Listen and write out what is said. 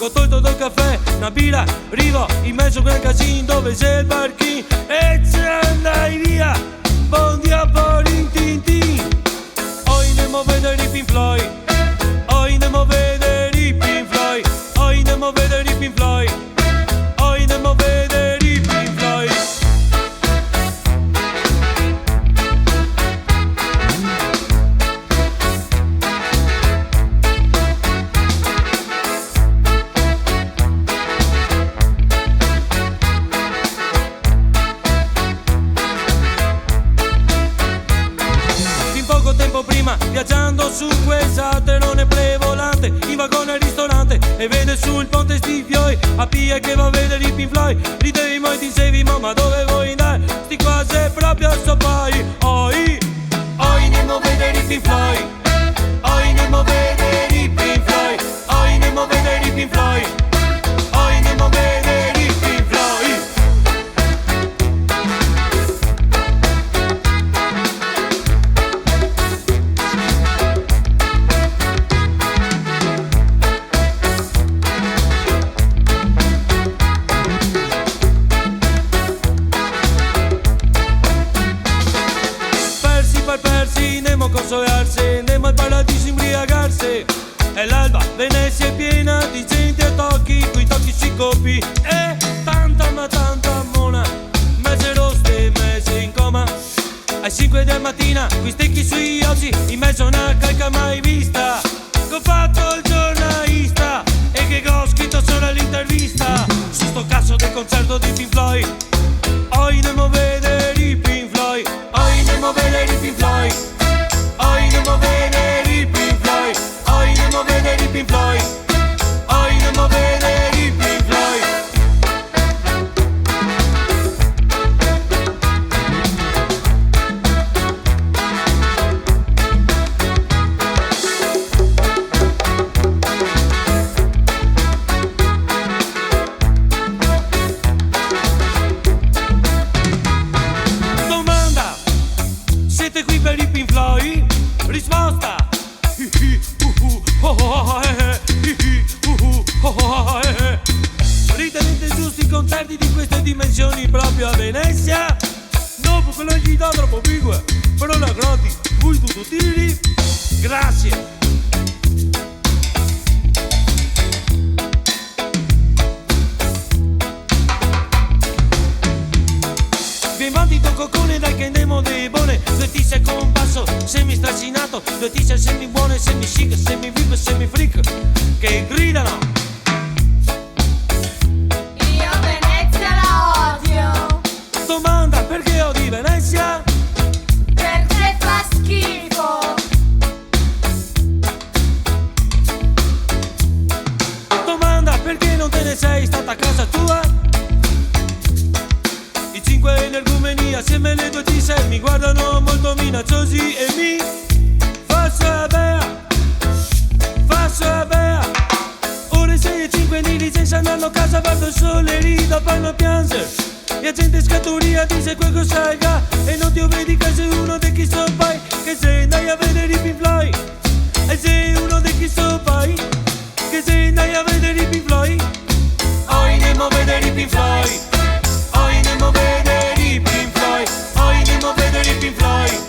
Ho tolto dal caffè una birra, arrivo in mezzo a quel casino dove c'è il parchino e ce andai via, buon diavolo in tintin. Oi andiamo a vedere i Pink Floyd, oi andiamo a vedere i Pink Floyd, oi andiamo a vedere i Pink Floyd, oi andiamo a vedere i Pink Floyd. Prima viaggiando su quel salterone prevolante in vagone al ristorante e vede sul ponte sti fioi a Pia che va a vedere i Pink Floyd. Ridevi e dicevi ma dove vuoi andare? Sti qua sei proprio a sopai. Oi andiamo a vedere i Pink Floyd, oi andiamo a vedere i Pink Floyd, oi andiamo a vedere i Pink Floyd, oi andiamo a vedere i Pink Floyd. Persi, andiamo a consolarsi, andiamo al paradiso imbriagarsi. E l'alba, Venezia è piena di gente a tocchi, coi tocchi si copi. E tanta ma tanta mona, mese roste, mese in coma. Alle 5 del mattina, qui stecchi sui occhi, in mezzo a una calca mai vista. Che ho fatto il giornalista e che ho scritto solo l'intervista su sto cazzo del concerto di Pink Floyd. Oi andiamo a vedere i Pink Floyd, oi andiamo a vedere i Pink Floyd, oi andiamo a vedere i Pink Floyd, oi andiamo a vedere i Pink Floyd, oi andiamo a vedere i Pink Floyd. Siete qui per i Pink Floyd? Risposta! Ritenete giusti i concerti di queste dimensioni proprio a Venezia? Dopo che l'ho gli dà troppo bigua, però la gratis, voi tutto tiri? Grazie! Vieni avanti tuo coccone dai che andiamo debole. Due tisse con un passo semi stracinato, due tisse semi buone, semi chic, semi vive, semi freak che gridano. Io Venezia la odio. Domanda perché odi Venezia? Perché fa schifo. Domanda perché non te ne sei stata a casa tua? I 5 energumeni assieme alle due tisse mi guardano molto minacciosi e mi fa sabea. Ore 6 e 5 di licenza andando a casa, guardo il sole, rido, fanno piangere. La gente scaturia dice quel che salga e non ti vedi che sei uno di chi so pai, che se andai a vedere i Pink Floyd. E sei uno di chi so pai, che se andai a vedere i Pink Floyd. Oi andiamo a vedere i Pink Floyd, oi andiamo a vedere i Pink Floyd, oi andiamo a vedere i Pink Floyd.